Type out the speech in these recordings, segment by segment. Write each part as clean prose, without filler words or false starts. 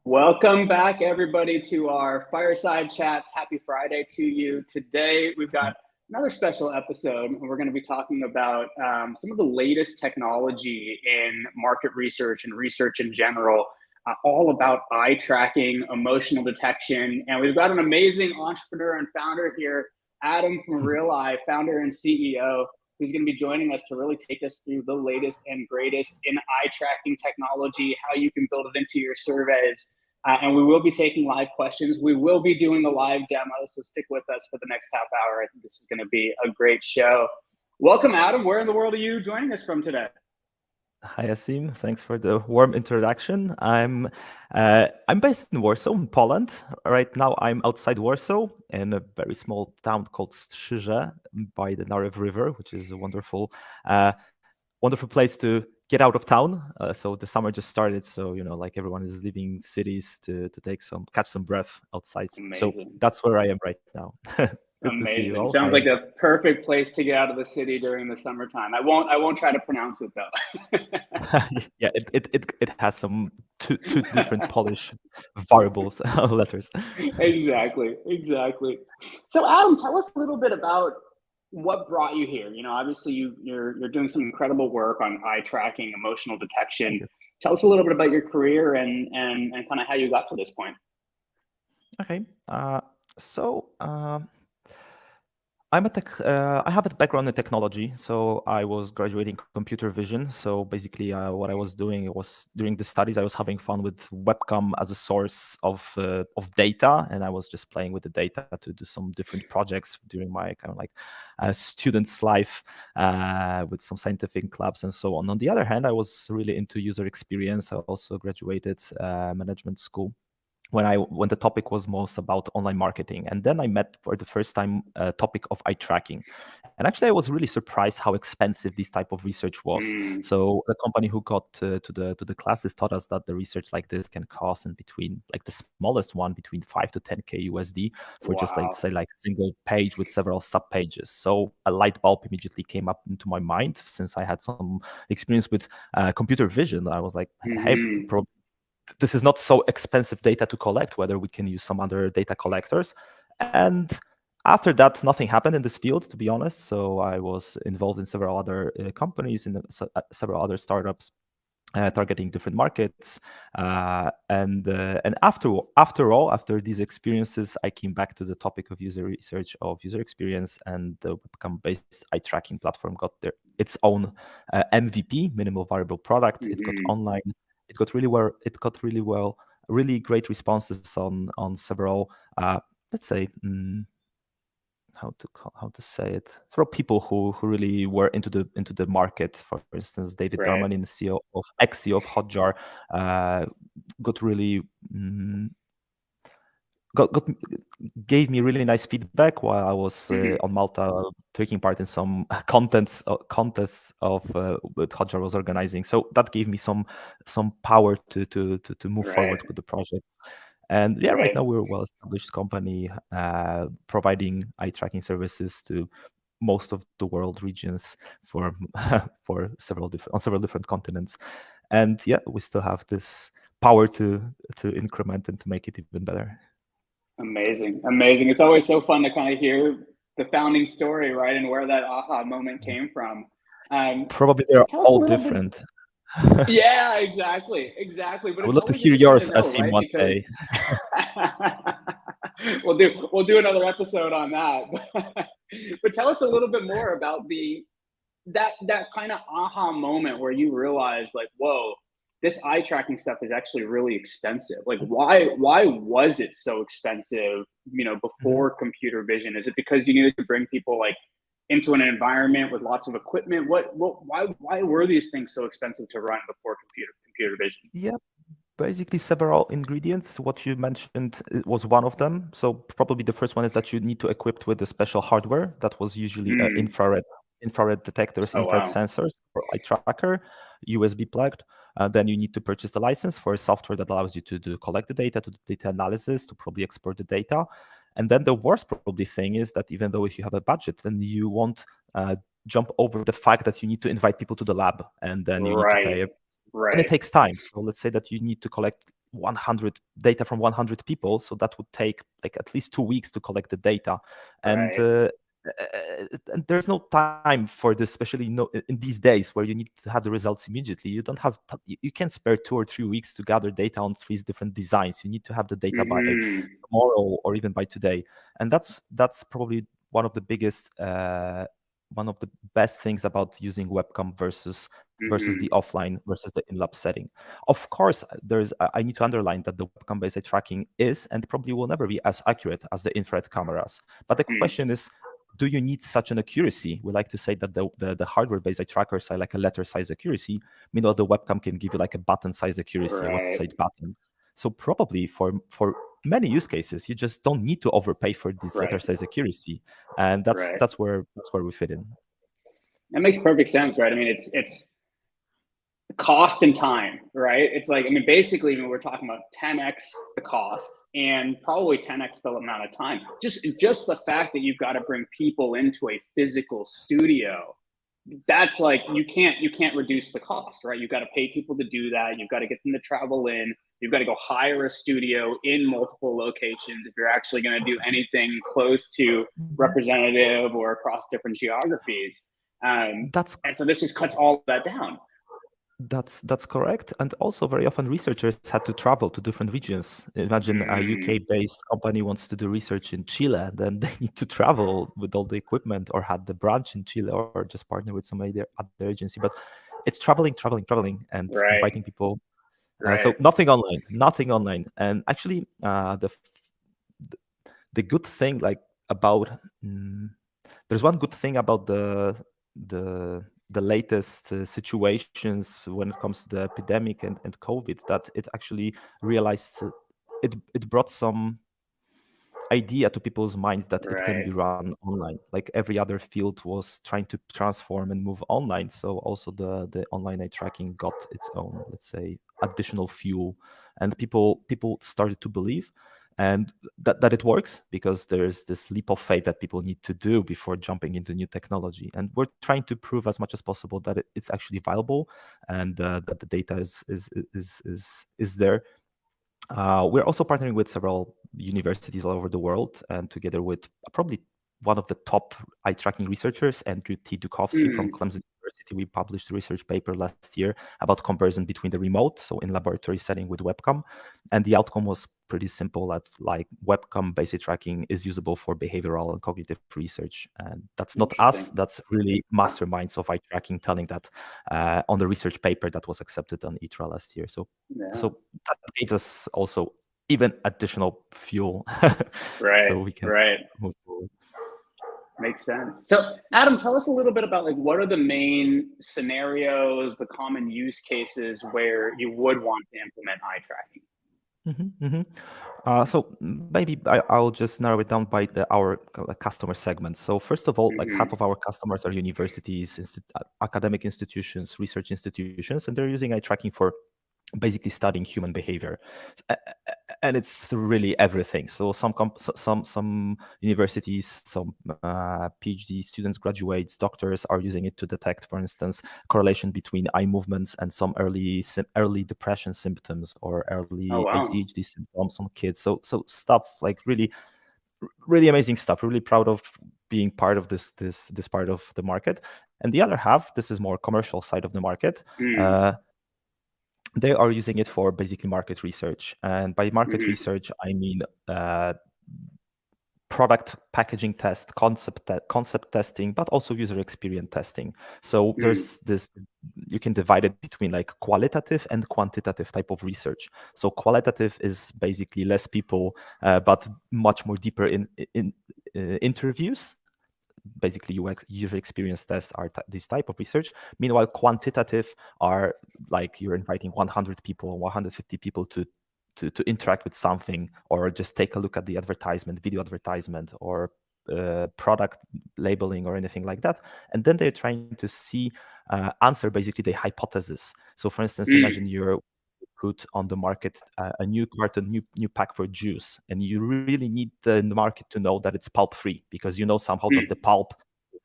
Welcome back, everybody, to our Fireside Chats. Happy Friday to you. Today, we've got another special episode, and we're going to be talking about some of the latest technology in market research and research in general, all about eye tracking, emotional detection. And we've got an amazing entrepreneur and founder here, Adam from RealEye, founder and CEO, who's going to be joining us to really take us through the latest and greatest in eye tracking technology, how you can build it into your surveys. And we will be taking live questions. We will be doing a live demo, so stick with us for the next half hour. I think this is going to be a great show. Welcome, Adam. Where in the world are you joining us from today? Hi, Asim. Thanks for the warm introduction. I'm based in Warsaw, in Poland. Right now, I'm outside Warsaw in a very small town called Strzyże by the Narew River, which is a wonderful place to get out of town. So the summer just started, so like everyone is leaving cities to catch some breath outside. Amazing. So that's where I am right now. Good Amazing. to see you all. Sounds like a perfect place to get out of the city during the summertime. I won't try to pronounce it though. Yeah, it has some two different Polish variables letters. Exactly. So Adam, tell us a little bit about what brought you here. Obviously you're doing some incredible work on eye tracking, emotional detection. Tell us a little bit about your career and kind of how you got to this point. Okay. So I have a background in technology, so I was graduating computer vision. So basically, what I was doing was during the studies, I was having fun with Webcam as a source of data, and I was just playing with the data to do some different projects during my kind of like student's life with some scientific clubs and so on. On the other hand, I was really into user experience. I also graduated management school when the topic was most about online marketing. And then I met for the first time a topic of eye tracking. And actually, I was really surprised how expensive this type of research was. So the company who got to the classes taught us that the research like this can cost in between, like the smallest one, between 5 to 10K USD for just like say like a single page with several sub pages. So a light bulb immediately came up into my mind since I had some experience with computer vision. I was like, hey, this is not so expensive data to collect, whether we can use some other data collectors. And after that, nothing happened in this field, to be honest. So I was involved in several other companies, in several other startups, targeting different markets. And after these experiences, I came back to the topic of user research, of user experience, and the Webcam-based eye tracking platform got its own MVP, minimal viable product. It got online. It got really well, really great responses on several, let's say, how to say it, several people who really were into the market. For instance, David Darmanin, the ex-CEO of Hotjar, gave me really nice feedback while I was on Malta taking part in some contests of what Hotjar was organizing. So that gave me some power to move forward with the project. And right now we're a well-established company providing eye tracking services to most of the world regions for several different continents. And we still have this power to increment and to make it even better. Amazing. It's always so fun to kind of hear the founding story, right, and where that aha moment came from. Probably they're all different. Yeah, exactly. But I would love to hear yours, Asim, one day. We'll do another episode on that. But tell us a little bit more about that kind of aha moment where you realized, like, whoa, this eye tracking stuff is actually really expensive. Like, why was it so expensive, before computer vision? Is it because you needed to bring people like into an environment with lots of equipment? Why were these things so expensive to run before computer vision? Yeah, basically several ingredients. What you mentioned was one of them. So probably the first one is that you need to equip with a special hardware that was usually infrared detectors, infrared sensors for eye tracker, USB plugged. Then you need to purchase the license for a software that allows you to collect the data, to do data analysis, to probably export the data. And then the worst probably thing is that even though if you have a budget, then you won't jump over the fact that you need to invite people to the lab, and then you need to pay. And it takes time. So let's say that you need to collect 100 data from 100 people, so that would take like at least 2 weeks to collect the data. And Right. and there's no time for this, especially in these days where you need to have the results immediately. You don't have you can't spare 2 or 3 weeks to gather data on 3 different designs. You need to have the data by tomorrow or even by today. And that's probably one of the biggest one of the best things about using webcam versus the offline, versus the in-lab setting. Of course, I need to underline that the webcam-based eye tracking is and probably will never be as accurate as the infrared cameras. But the question is, do you need such an accuracy? We like to say that the hardware-based eye trackers are like a letter-size accuracy. Meanwhile, the webcam can give you like a button-size accuracy, a web-side button. So probably for many use cases, you just don't need to overpay for this letter-size accuracy, and that's where we fit in. That makes perfect sense, right? I mean, it's cost and time, right? It's like, I mean, basically, we're talking about 10x the cost and probably 10x the amount of time. Just the fact that you've got to bring people into a physical studio, that's like you can't reduce the cost, right? You've got to pay people to do that. You've got to get them to travel in. You've got to go hire a studio in multiple locations if you're actually going to do anything close to representative or across different geographies. And so this just cuts all of that down. That's correct. And also very often researchers had to travel to different regions. Imagine a UK-based company wants to do research in Chile, then they need to travel with all the equipment or had the branch in Chile or just partner with some other agency. But it's traveling and inviting people. So nothing online. And actually the good thing about there's one good thing about the latest situations when it comes to the epidemic and COVID, that it actually realized it brought some idea to people's minds that it can be run online. Like every other field was trying to transform and move online. So also the online eye tracking got its own, let's say, additional fuel, and people started to believe and that it works, because there's this leap of faith that people need to do before jumping into new technology. And we're trying to prove as much as possible that it's actually viable, and that the data is there. We're also partnering with several universities all over the world, and together with probably one of the top eye tracking researchers, Andrew T. Dukowski from Clemson University, we published a research paper last year about comparison between the remote, so in laboratory setting, with webcam. And the outcome was pretty simple, that like webcam-based tracking is usable for behavioral and cognitive research. And that's not us, that's really masterminds of eye tracking telling that on the research paper that was accepted on ITRA last year. So that gave us also even additional fuel so we can move forward. Makes sense. So Adam, tell us a little bit about like what are the main scenarios, the common use cases where you would want to implement eye tracking? So maybe I'll just narrow it down by our customer segments. So first of all, like half of our customers are universities, academic institutions, research institutions, and they're using eye tracking for basically studying human behavior, and it's really everything. So some universities, some PhD students, graduates, doctors are using it to detect, for instance, correlation between eye movements and some early depression symptoms or early ADHD symptoms on kids. So stuff like really amazing stuff. Really proud of being part of this part of the market. And the other half, this is more commercial side of the market. They are using it for basically market research. And by market research, I mean product packaging test, concept testing, but also user experience testing. So there's this, you can divide it between like qualitative and quantitative type of research. So qualitative is basically less people, but much more deeper in interviews. Basically, user experience tests are this type of research. Meanwhile, quantitative are like you're inviting 100 people, 150 people to interact with something, or just take a look at the advertisement, video advertisement, or product labeling, or anything like that. And then they're trying to answer basically the hypothesis. So, for instance, imagine you're put on the market a new carton, new pack for juice, and you really need the market to know that it's pulp free, because you know somehow that the pulp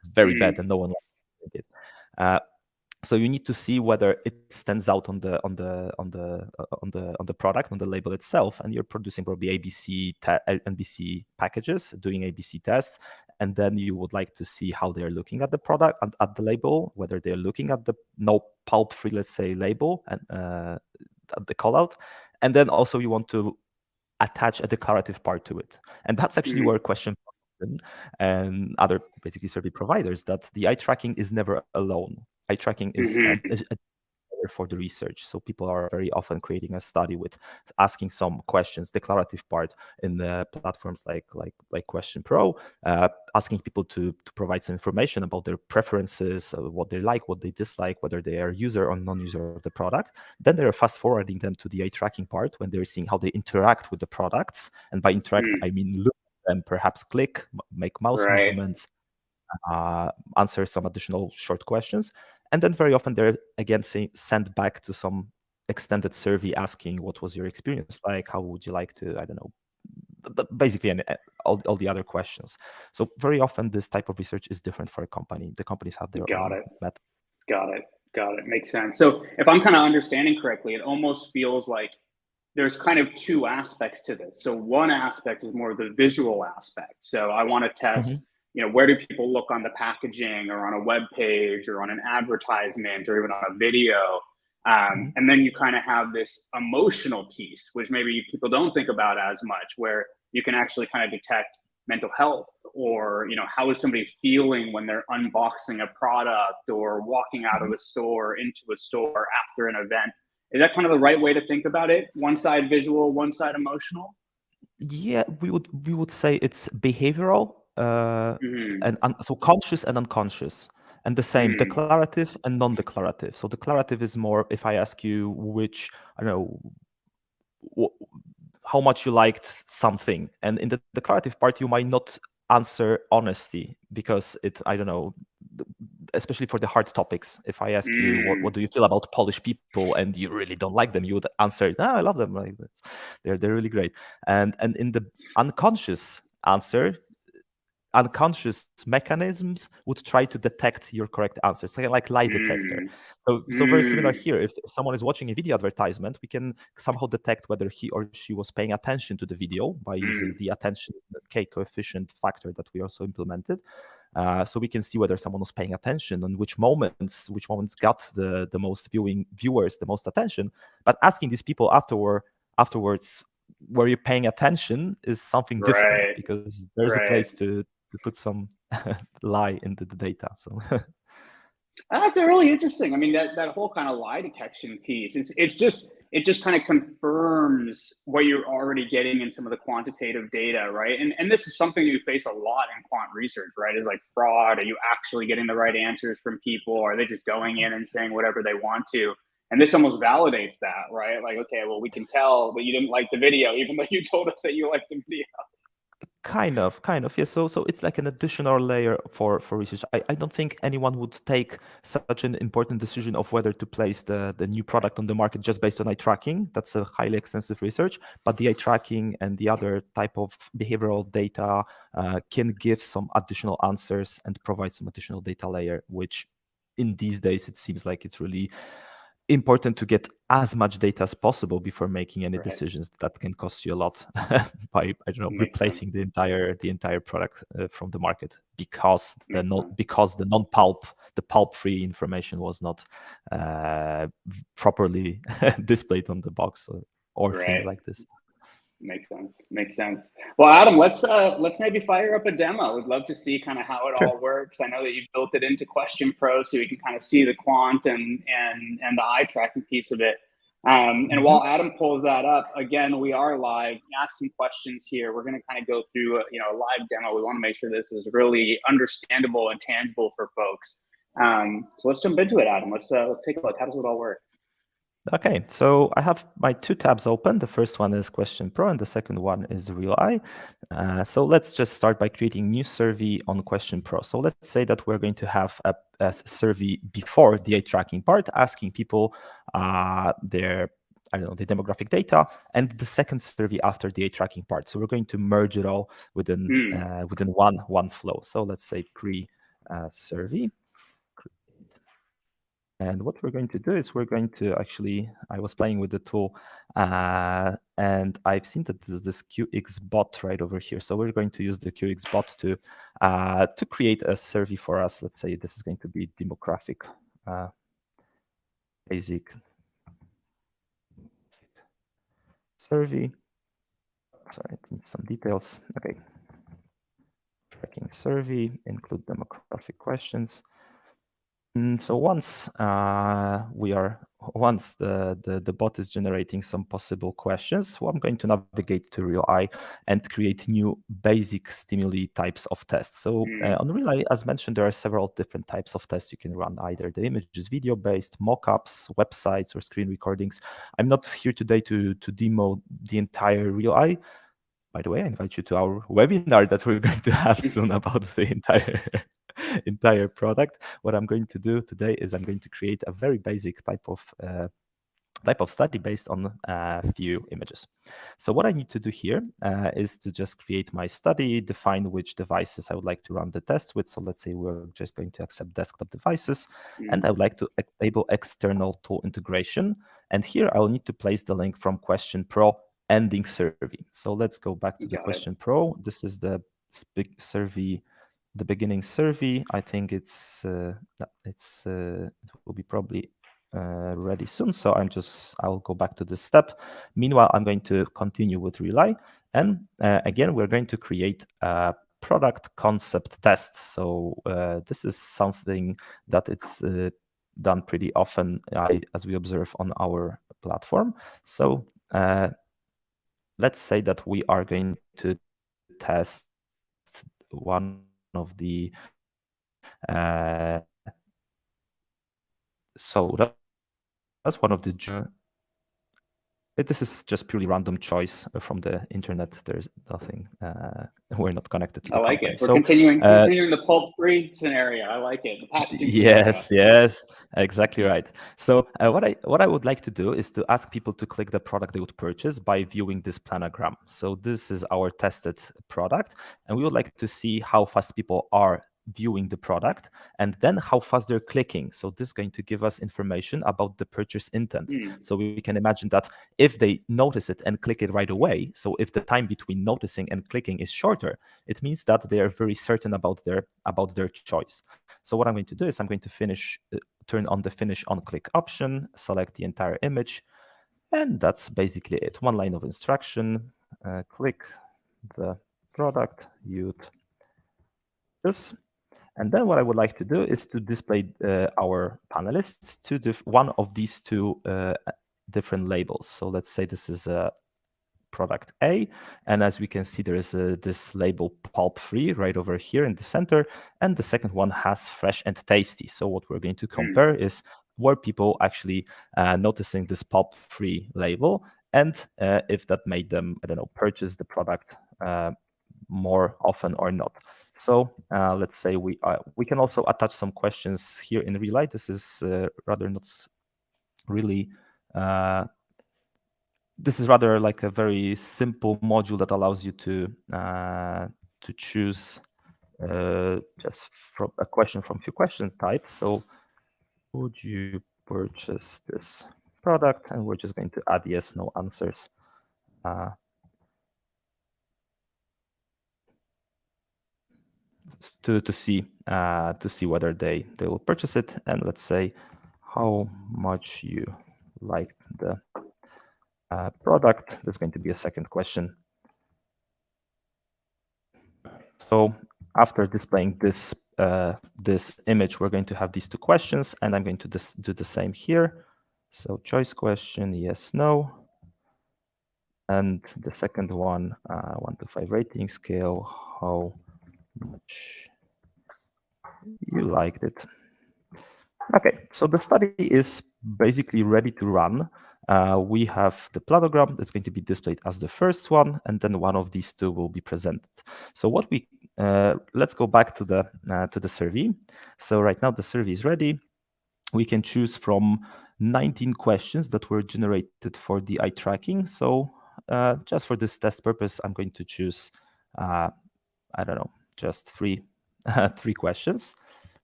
is very bad and no one likes it. So you need to see whether it stands out on the product, on the label itself, and you're producing probably NBC packages, doing ABC tests, and then you would like to see how they're looking at the product and at the label, whether they're looking at the no pulp free, let's say, label and at the call out, and then also you want to attach a declarative part to it, and that's actually where question and other basically survey providers that the eye tracking is never alone. Eye tracking is a for the research. So people are very often creating a study with asking some questions, declarative part in the platforms like Question Pro, asking people to provide some information about their preferences, what they like, what they dislike, whether they are user or non-user of the product. Then they're fast forwarding them to the eye tracking part when they're seeing how they interact with the products. And by interact, I mean look at them, perhaps click, make mouse movements, answer some additional short questions. And then very often they're again sent back to some extended survey asking what was your experience like, how would you like to, I don't know, basically all the other questions. So very often this type of research is different for a company. The companies have their own method. Got it. Makes sense. So if I'm kind of understanding correctly, it almost feels like there's kind of two aspects to this. So one aspect is more the visual aspect. So I want to test, where do people look on the packaging or on a web page or on an advertisement or even on a video? And then you kind of have this emotional piece, which maybe people don't think about as much, where you can actually kind of detect mental health or, how is somebody feeling when they're unboxing a product or walking out of a store into a store after an event. Is that kind of the right way to think about it? One side visual, one side emotional? Yeah, we would say it's behavioral, and so conscious and unconscious, and the same declarative and non-declarative. So declarative is more if I ask you which, I don't know, how much you liked something, and in the declarative part you might not answer honesty because I don't know, especially for the hard topics. If I ask you what do you feel about Polish people and you really don't like them, you would answer, I love them, like they're really great. And in the unconscious answer, unconscious mechanisms would try to detect your correct answer. It's like lie detector. So very similar here. If someone is watching a video advertisement, we can somehow detect whether he or she was paying attention to the video by using the attention K coefficient factor that we also implemented. So we can see whether someone was paying attention and which moments got the most viewers, the most attention. But asking these people afterwards, were you paying attention, is something different because there's a place to put some lie into the data. So that's really interesting. I mean, that whole kind of lie detection piece, it just kind of confirms what you're already getting in some of the quantitative data, right? And this is something you face a lot in quant research, right? Is like fraud. Are you actually getting the right answers from people? Or are they just going in and saying whatever they want to? And this almost validates that, right? Like, okay, well, we can tell that you didn't like the video, even though you told us that you liked the video. Kind of, yeah. So it's like an additional layer for research. I don't think anyone would take such an important decision of whether to place the new product on the market just based on eye tracking. That's a highly extensive research, but the eye tracking and the other type of behavioral data can give some additional answers and provide some additional data layer, which in these days it seems like it's really important to get as much data as possible before making any decisions that can cost you a lot by, I don't know, replacing the entire product from the market because the non-pulp, the pulp-free information was not properly displayed on the box or things like this. Makes sense. Well, Adam, let's maybe fire up a demo. We'd love to see kind of how it all works. I know that you've built it into Question Pro, so you can kind of see the quant and the eye tracking piece of it. And while Adam pulls that up, again, we are live. Ask some questions here. We're going to kind of go through a live demo. We want to make sure this is really understandable and tangible for folks. So let's jump into it, Adam. Let's take a look. How does it all work? Okay, so I have my two tabs open. The first one is Question Pro and the second one is RealEye. So let's just start by creating new survey on Question Pro. So let's say that we're going to have a survey before the eye tracking part, asking people their, I don't know, the demographic data, and the second survey after the eye tracking part. So we're going to merge it all within one flow. So let's say pre-survey. And what we're going to do is we're going to actually, I was playing with the tool and I've seen that there's this QX bot right over here. So we're going to use the QX bot to create a survey for us. Let's say this is going to be demographic, basic survey. Sorry, it needs some details. Okay. Tracking survey, include demographic questions. So once the bot is generating some possible questions, well, I'm going to navigate to RealEye and create new basic stimuli types of tests. So on RealEye, as mentioned, there are several different types of tests you can run. Either the image is video-based, mockups, websites, or screen recordings. I'm not here today to demo the entire RealEye. By the way, I invite you to our webinar that we're going to have soon about the entire product. What I'm going to do today is I'm going to create a very basic type of study based on a few images. So what I need to do here is to just create my study, define which devices I would like to run the test with. So let's say we're just going to accept desktop devices, and I would like to enable external tool integration. And here I'll need to place the link from Question Pro ending survey. So let's go back to the Question Pro. This is the big survey, the beginning survey. I think it will be probably ready soon. So I'll go back to this step. Meanwhile, I'm going to continue with RealEye. And again, we're going to create a product concept test. So this is something that it's done pretty often, as we observe on our platform. So let's say that we are going to test one of the so that's one of the this is just purely random choice from the internet. There's nothing. We're not connected to the company. company. We're continuing the pulp-free scenario. I like it. The packaging Yes, exactly right. So what I would like to do is to ask people to click the product they would purchase by viewing this planogram. So this is our tested product, and we would like to see how fast people are viewing the product and then how fast they're clicking. So this is going to give us information about the purchase intent. So we can imagine that if they notice it and click it right away, so if the time between noticing and clicking is shorter, it means that they are very certain about their choice. So what I'm going to do is I'm going to turn on the finish on click option, select the entire image, and that's basically it. One line of instruction, click the product, you'd this. And then what I would like to do is to display our panelists to one of these two different labels. So let's say this is a product A, and as we can see, there is this label pulp free right over here in the center, and the second one has fresh and tasty. So what we're going to compare is were people actually noticing this pulp free label, and if that made them, I don't know, purchase the product more often or not. So let's say we can also attach some questions here in RealEye. This is rather not really. This is rather like a very simple module that allows you to choose just from a question from few question types. So would you purchase this product? And we're just going to add yes, no answers. To see whether they will purchase it, and let's say how much you like the product. There's going to be a second question. So after displaying this this image, we're going to have these two questions, and I'm going to do the same here. So choice question, yes, no. And the second one, 1 to 5 rating scale, how much you liked it. Okay, so the study is basically ready to run. We have the planogram that's going to be displayed as the first one, and then one of these two will be presented. So what let's go back to the survey. So right now the survey is ready. We can choose from 19 questions that were generated for the eye tracking. So just for this test purpose, I'm going to choose, I don't know, just three questions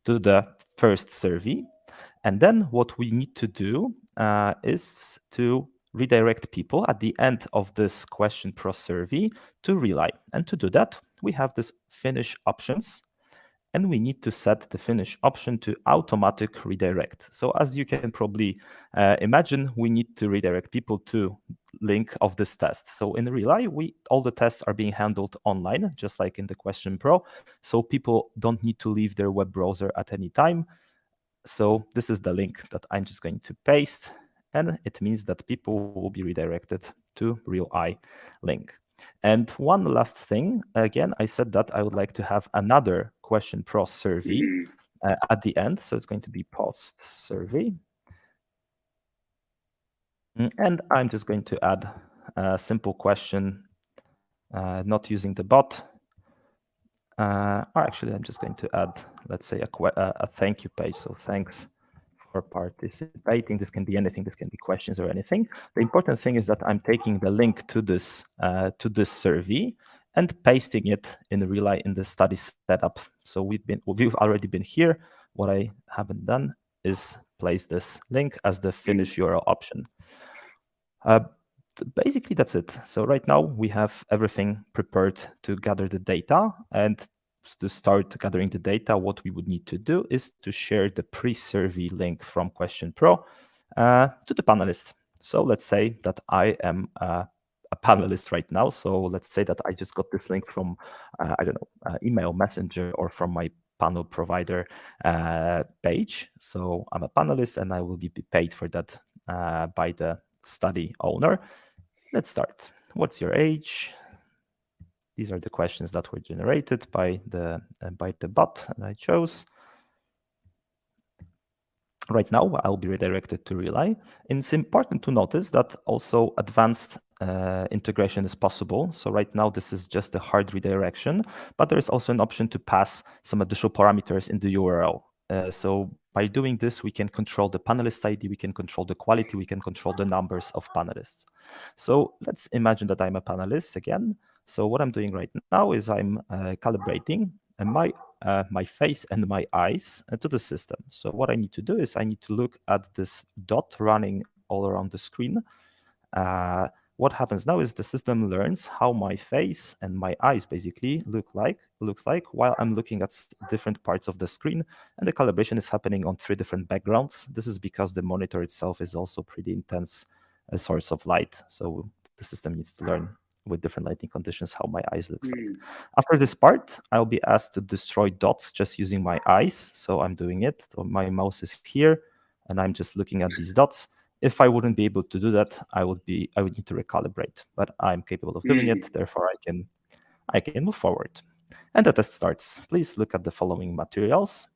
to the first survey. And then what we need to do is to redirect people at the end of this question pro survey to RealEye. And to do that, we have this finish options, and we need to set the finish option to automatic redirect. So as you can probably imagine, we need to redirect people to link of this test. So in RealEye, all the tests are being handled online, just like in the Question Pro. So people don't need to leave their web browser at any time. So this is the link that I'm just going to paste, and it means that people will be redirected to RealEye link. And one last thing, again, I said that I would like to have another Question Pro survey at the end. So it's going to be post survey. And I'm just going to add a simple question, not using the bot. Or actually, I'm just going to add, let's say, a thank you page. So thanks for participating. This can be anything. This can be questions or anything. The important thing is that I'm taking the link to this survey and pasting it in RealEye in the study setup. So we've already been here. What I haven't done is place this link as the finish URL option. Basically, that's it. So right now we have everything prepared to gather the data, and to start gathering the data, what we would need to do is to share the pre-survey link from Question Pro to the panelists. So let's say that I am a panelist right now. So let's say that I just got this link from, I don't know, email, messenger, or from my panel provider page. So I'm a panelist and I will be paid for that by the study owner. Let's start. What's your age? These are the questions that were generated by the bot that I chose. Right now, I'll be redirected to RealEye. And it's important to notice that also advanced integration is possible. So right now, this is just a hard redirection, but there is also an option to pass some additional parameters in the URL. So by doing this, we can control the panelist ID, we can control the quality, we can control the numbers of panelists. So let's imagine that I'm a panelist again. So what I'm doing right now is I'm calibrating my face and my eyes to the system. So what I need to do is I need to look at this dot running all around the screen. What happens now is the system learns how my face and my eyes basically looks like while I'm looking at different parts of the screen, and the calibration is happening on 3 different backgrounds. This is because the monitor itself is also pretty intense source of light. So the system needs to learn with different lighting conditions how my eyes looks like. After this part, I'll be asked to destroy dots just using my eyes. So I'm doing it. So my mouse is here, and I'm just looking at these dots. If I wouldn't be able to do that, I would need to recalibrate, but I'm capable of doing it. Therefore, I can move forward. And the test starts. Please look at the following materials.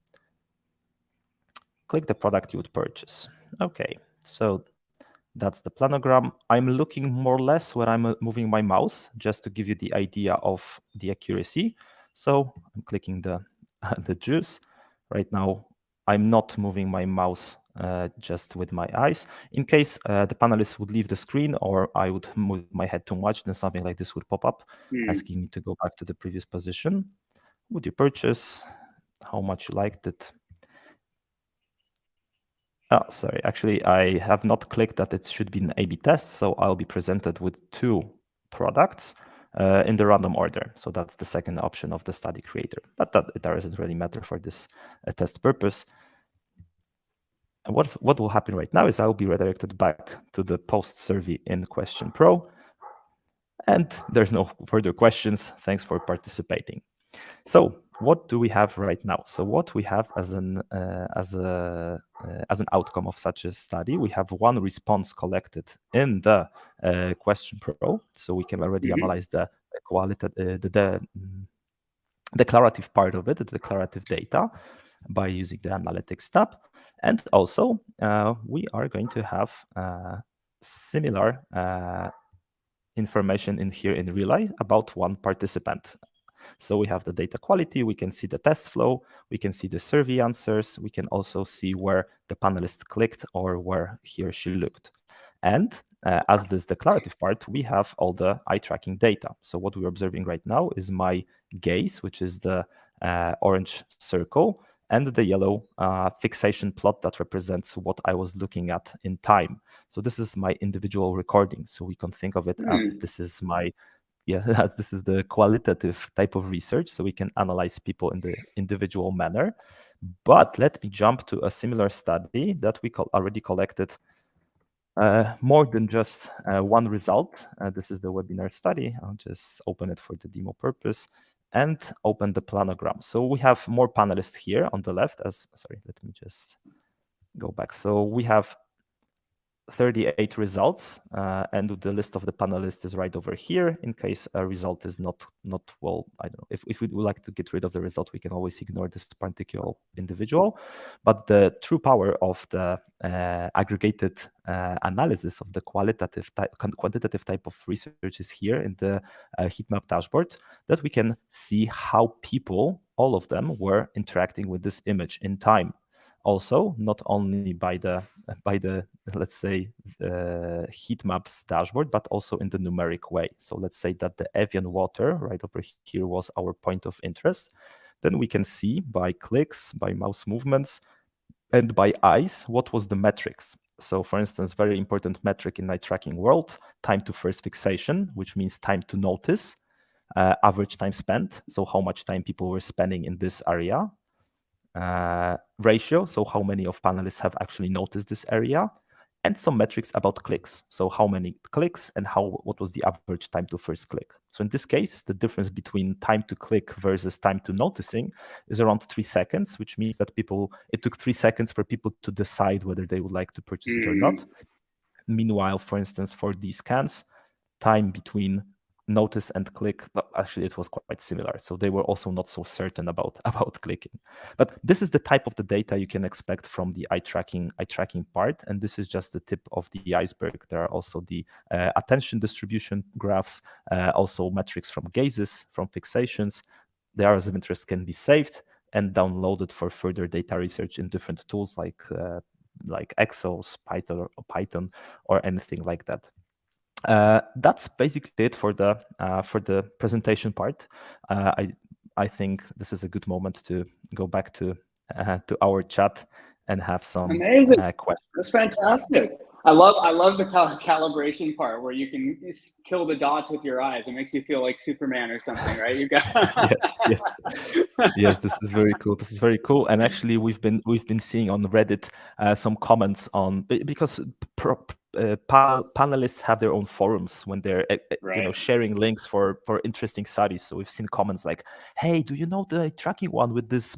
Click the product you would purchase. Okay, so that's the planogram. I'm looking more or less where I'm moving my mouse, just to give you the idea of the accuracy. So I'm clicking the juice. Right now, I'm not moving my mouse just with my eyes. In case the panelist would leave the screen or I would move my head too much, then something like this would pop up, asking me to go back to the previous position. Would you purchase? How much you liked it? Oh, sorry. Actually, I have not clicked that it should be an A/B test, so I'll be presented with 2 products in the random order. So that's the second option of the study creator. But that doesn't really matter for this test purpose. And what will happen right now is I will be redirected back to the post survey in Question Pro. And there's no further questions. Thanks for participating. So what do we have right now? So what we have as an outcome of such a study, we have 1 response collected in the Question Pro. So we can already analyze the declarative part of it, the declarative data, by using the analytics tab. And also, we are going to have similar information in here in RealEye about 1 participant. So we have the data quality, we can see the test flow, we can see the survey answers, we can also see where the panelist clicked or where he or she looked. And as this declarative part, we have all the eye tracking data. So what we're observing right now is my gaze, which is the orange circle, and the yellow fixation plot that represents what I was looking at in time. So this is my individual recording. So we can think of it as this is my, as this is the qualitative type of research. So we can analyze people in the individual manner. But let me jump to a similar study that we already collected more than just one result. This is the webinar study. I'll just open it for the demo purpose and open the planogram. So we have more panelists here on the left. Let me just go back. So we have 38 results, and the list of the panelists is right over here. In case a result is not well, I don't know. If we would like to get rid of the result, we can always ignore this particular individual. But the true power of the aggregated analysis of the quantitative type of research is here in the heat map dashboard, that we can see how people, all of them, were interacting with this image in time. Also, not only by the let's say heat maps dashboard, but also in the numeric way. So let's say that the Evian water right over here was our point of interest. Then we can see by clicks, by mouse movements, and by eyes what was the metrics. So for instance, very important metric in eye tracking world, time to first fixation, which means time to notice, average time spent, so how much time people were spending in this area, ratio, so how many of panelists have actually noticed this area, and some metrics about clicks, so how many clicks and what was the average time to first click. So in this case, the difference between time to click versus time to noticing is around 3 seconds, which means that it took 3 seconds for people to decide whether they would like to purchase it or not. Meanwhile, for instance, for these scans, time between notice and click, actually it was quite similar. So they were also not so certain about clicking. But this is the type of the data you can expect from the eye tracking part. And this is just the tip of the iceberg. There are also the attention distribution graphs, also metrics from gazes, from fixations. The areas of interest can be saved and downloaded for further data research in different tools like Excel, Python, or anything like that. That's basically it for the presentation part. I think this is a good moment to go back to our chat and have some amazing questions. That's fantastic. I love the calibration part where you can kill the dots with your eyes. It makes you feel like Superman or something, right? You got yes, this is very cool. This is very cool. And actually, we've been seeing on Reddit some comments on, because panelists have their own forums when they're sharing links for interesting studies. So we've seen comments like, "Hey, do you know the tracking one with this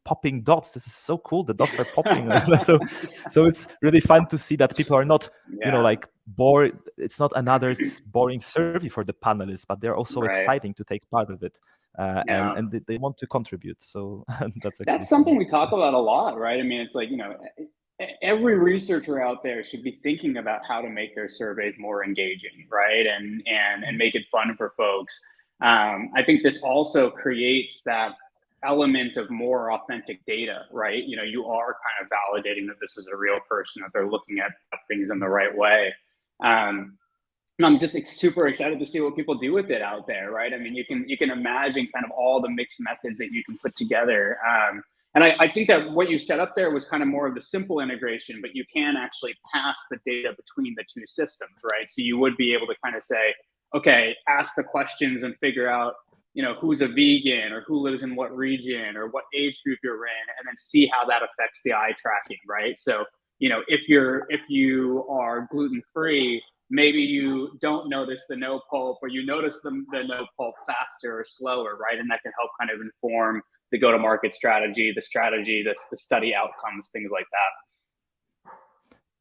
popping dots? This is so cool. The dots are popping." so it's really fun to see that people are not like bored. It's not another boring survey for the panelists, but they're also exciting to take part of it. And they want to contribute. So that's something we talk about a lot, right? I mean, it's like, every researcher out there should be thinking about how to make their surveys more engaging, right? And make it fun for folks. I think this also creates that element of more authentic data, right? You are kind of validating that this is a real person, that they're looking at things in the right way. And I'm just super excited to see what people do with it out there, right? I mean, you can imagine kind of all the mixed methods that you can put together. And I think that what you set up there was kind of more of the simple integration, but you can actually pass the data between the two systems, right? So you would be able to kind of say, okay, ask the questions and figure out, who's a vegan or who lives in what region or what age group you're in, and then see how that affects the eye tracking, right? So, if you are gluten-free, maybe you don't notice the no pulp, or you notice the no pulp faster or slower, right? And that can help kind of inform the go-to-market strategy, the study outcomes, things like that.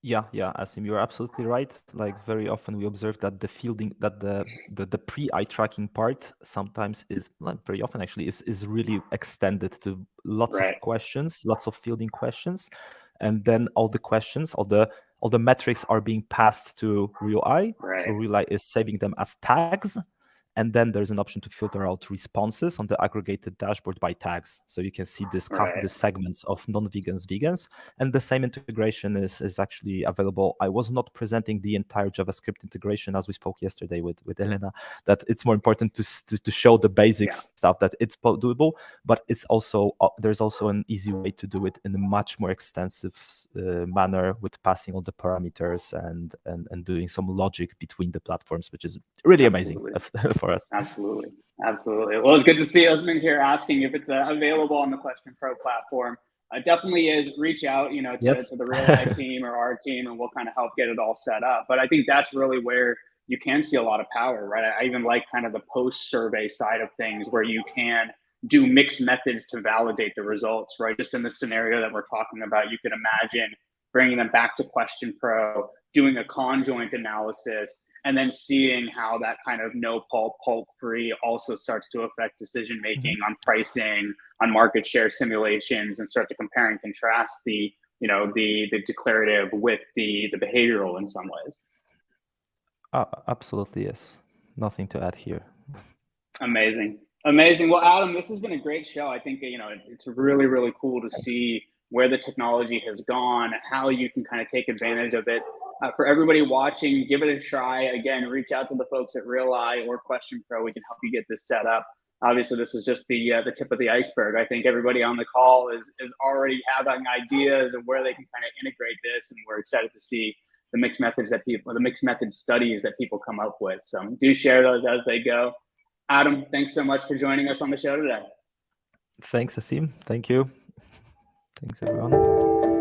Yeah, Asim, you're absolutely right. Like, very often we observe that the pre-eye tracking part sometimes is, not very often actually, is really extended to lots of questions, lots of fielding questions, and then all the questions, all the metrics are being passed to RealEye. So RealEye is saving them as tags, And then there's an option to filter out responses on the aggregated dashboard by tags. So you can see the segments of non-vegans, vegans, and the same integration is actually available. I was not presenting the entire JavaScript integration as we spoke yesterday with Elena, that it's more important to show the basic stuff, that it's doable, but it's also there's also an easy way to do it in a much more extensive manner with passing all the parameters and doing some logic between the platforms, which is really amazing for us. Absolutely. Well, it's good to see Osman here asking if it's available on the Question Pro platform. Definitely is. Reach out, to the RealEye team or our team, and we'll kind of help get it all set up. But I think that's really where you can see a lot of power, right? I even like kind of the post-survey side of things where you can do mixed methods to validate the results, right? Just in the scenario that we're talking about, you could imagine bringing them back to Question Pro, doing a conjoint analysis, and then seeing how that kind of no pulp free also starts to affect decision making on pricing, on market share simulations, and start to compare and contrast the declarative with the behavioral in some ways. Absolutely, yes. Nothing to add here. Amazing. Well, Adam, this has been a great show. I think it's really, really cool to see where the technology has gone, how you can kind of take advantage of it. For everybody watching, give it a try. Again, reach out to the folks at RealEye or Question Pro. We can help you get this set up. Obviously, this is just the tip of the iceberg. I think everybody on the call is already having ideas of where they can kind of integrate this, and we're excited to see the mixed method studies that people come up with. So do share those as they go. Adam, thanks so much for joining us on the show today. Thanks, Asim. Thank you. Thanks, everyone.